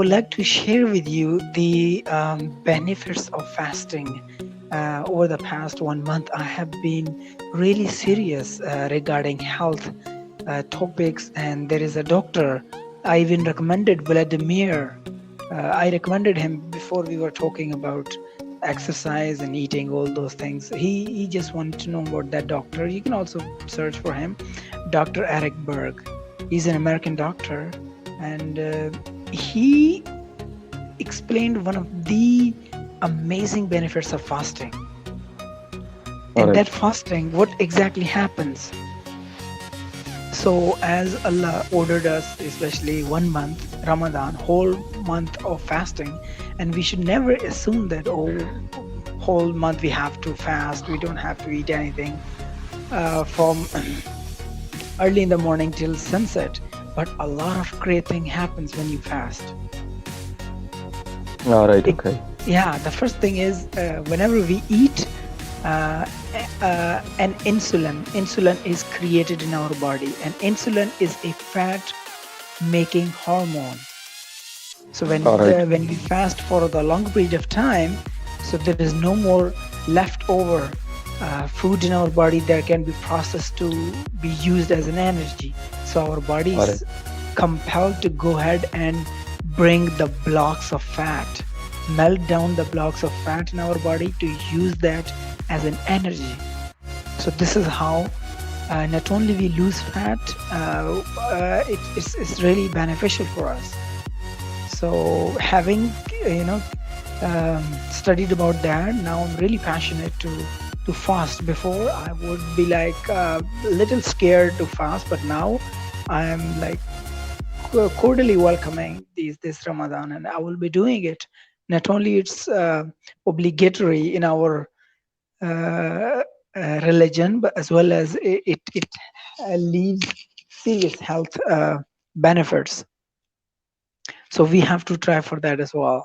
would like to share with you the benefits of fasting. Over the past 1 month, I have been really serious regarding health topics, and there is a doctor. I even recommended Vladimir. I recommended him before we were talking about exercise and eating all those things. He just wanted to know about that doctor. You can also search for him, Dr. Eric Berg. He's an American doctor, and he explained one of the amazing benefits of fasting. All And right. that fasting, what exactly happens? So, as Allah ordered us, especially 1 month, Ramadan, whole month of fasting, and we should never assume that, oh, whole month we have to fast, we don't have to eat anything from early in the morning till sunset. But a lot of great thing happens when you fast. All right. It, Okay. yeah, the first thing is whenever we eat, uh, an insulin is created in our body, and insulin is a fat making hormone. So All right. when we fast for the long period of time, so there is no more leftover food in our body that can be processed to be used as an energy. So our body All right. is compelled to go ahead and bring the blocks of fat, melt down the blocks of fat in our body to use that as an energy. So this is how not only we lose fat, it's really beneficial for us. So having you know studied about that, now I'm really passionate to fast. Before I would be like a little scared to fast, but now I'm like cordially welcoming this Ramadan, and I will be doing it. Not only it's obligatory in our uh, religion, but as well as it leaves serious health benefits. So we have to try for that as well.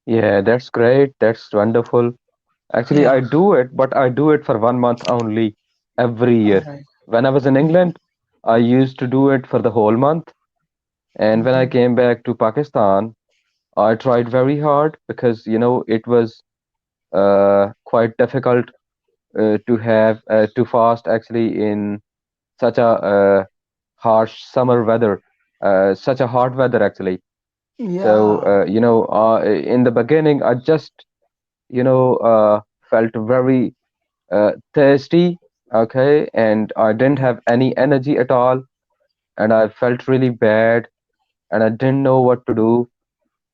Yeah, that's great. That's wonderful. Actually, I Yeah. do it, but I do it for 1 month only every All year. right. When I was in Mm-hmm. England, I used to do it for the whole month. And when I Mm-hmm. came back to Pakistan, I tried very hard because, it was quite difficult to fast actually in such a harsh summer weather, such a hot weather actually. So, Yeah. in the beginning, I just, felt very thirsty, okay, and I didn't Mm-hmm. have any energy at all, and I felt really bad, and I didn't know what to do.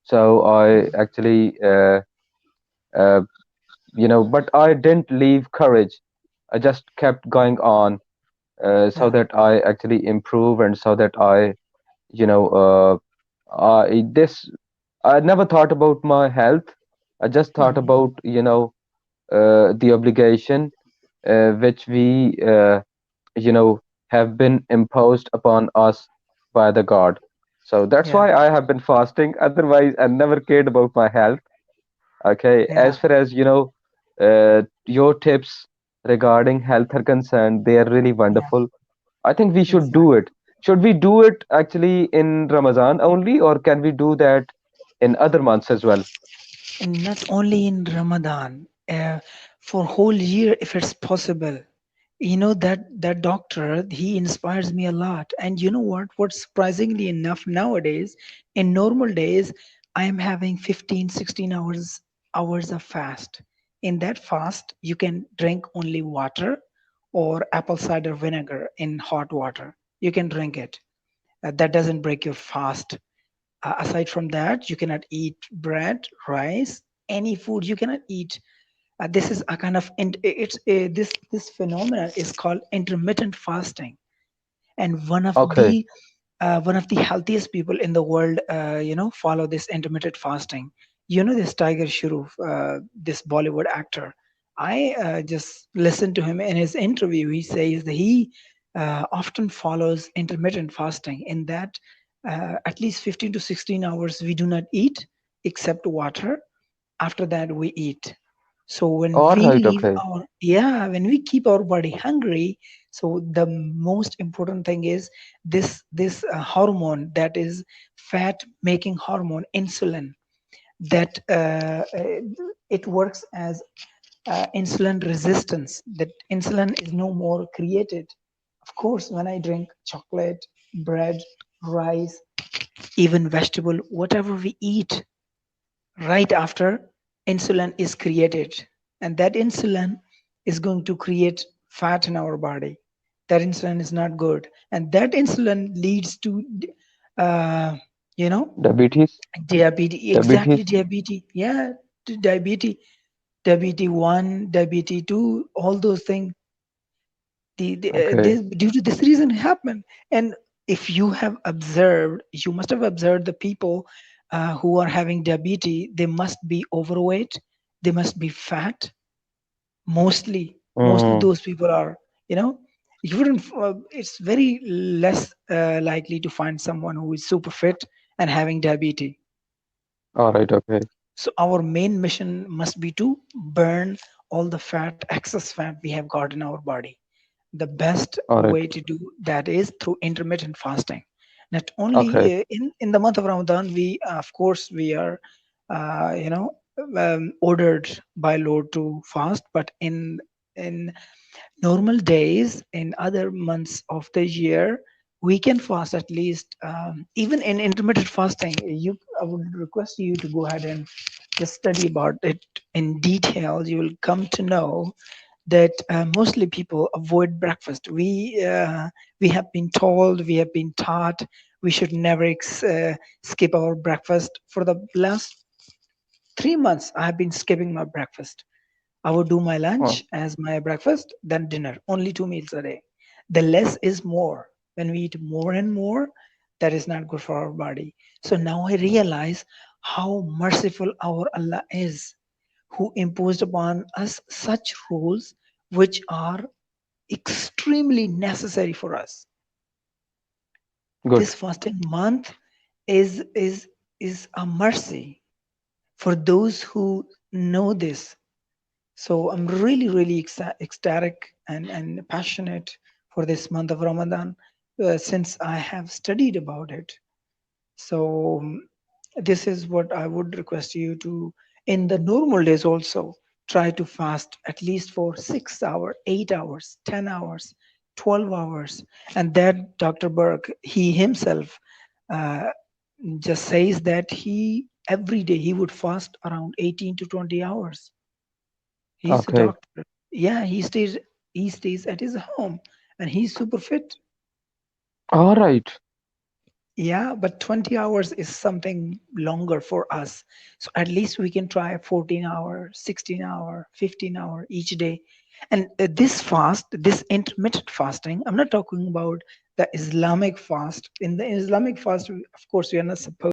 So I actually, uh, but I didn't leave courage. I just kept going on, so Yeah. that I actually improve and so that I, you know, this I never thought about my health. I just thought Mm-hmm. about, the obligation which we, have been imposed upon us by the God. So that's Yeah. why I have been fasting. Otherwise, I never cared about my health. Okay, Yeah. as far as your tips regarding health are concerned, they are really Yeah. wonderful. I think we should do Exactly. it. Should we do it actually in Ramadan only, or can we do that in other months as well? And not only in Ramadan, for whole year if it's possible. That doctor, he inspires me a lot. And you know what surprisingly enough, nowadays, in normal days, I am having 15, 16 hours of fast. In that fast, you can drink only water or apple cider vinegar in hot water. You can drink it. That doesn't break your fast. Aside from that, you cannot eat bread, rice, any food you cannot eat. This is a kind of this phenomenon is called intermittent fasting, and Okay, one of the healthiest people in the world, follow this intermittent fasting. This Tiger Shroff, this Bollywood actor. I just listened to him in his interview. He says that he often follows intermittent fasting, in that at least 15 to 16 hours we do not eat except water. After that we eat. So when All we right, leave okay. our, yeah, when we keep our body hungry, so the most important thing is this hormone, that is fat making hormone, insulin, that it works as insulin resistance, that insulin is no more created. Of course, when I drink chocolate, bread, rice, even vegetable, whatever we eat, right after, insulin is created, and that insulin is going to create fat in our body. That insulin is not good, and that insulin leads to uh, you know Diabetes? diabetes. Exactly, Diabetes? diabetes. Yeah, diabetes, diabetes 1, diabetes 2, all those things. Okay. Due to this reason happen. And if you have observed, you must have observed the people who are having diabetes, they must be overweight, they must be fat. Mostly Mm, those people are, you know, you wouldn't it's very less likely to find someone who is super fit and having diabetes. all right, okay. So our main mission must be to burn all the fat, excess fat we have got in our body. The best All right. way to do that is through intermittent fasting. Not only Okay. in the month of Ramadan, we of course we are ordered by Lord to fast, but in normal days, in other months of the year, we can fast at least. Even in intermittent fasting, you I would request you to go ahead and just study about it in detail. You will come to know that mostly people avoid breakfast. We have been told, we have been taught we should never skip our breakfast. For the last 3 months, I have been skipping my breakfast. I would do my Oh, lunch as my breakfast, then dinner. Only 2 meals a day. The less is more. When we eat more and more, that is not good for our body. So now I realize how merciful our Allah is, who imposed upon us such rules which are extremely necessary for us. good. This fasting month is is a mercy for those who know this. So I'm really ecstatic and passionate for this month of Ramadan, since I have studied about it. So this is what I would request you to, in the normal days also, try to fast at least for 6 hours, 8 hours, 10 hours, 12 hours. And that Dr. Burke, he himself uh, just says that he every day he would fast around 18 to 20 hours. He's a Okay. doctor. Yeah, he stays at his home and he's super fit. All right. Yeah, but 20 hours is something longer for us. So at least we can try 14 hour, 16 hour, 15 hour each day. And this fast, this intermittent fasting, I'm not talking about the Islamic fast. In the Islamic fast, of course, we are not supposed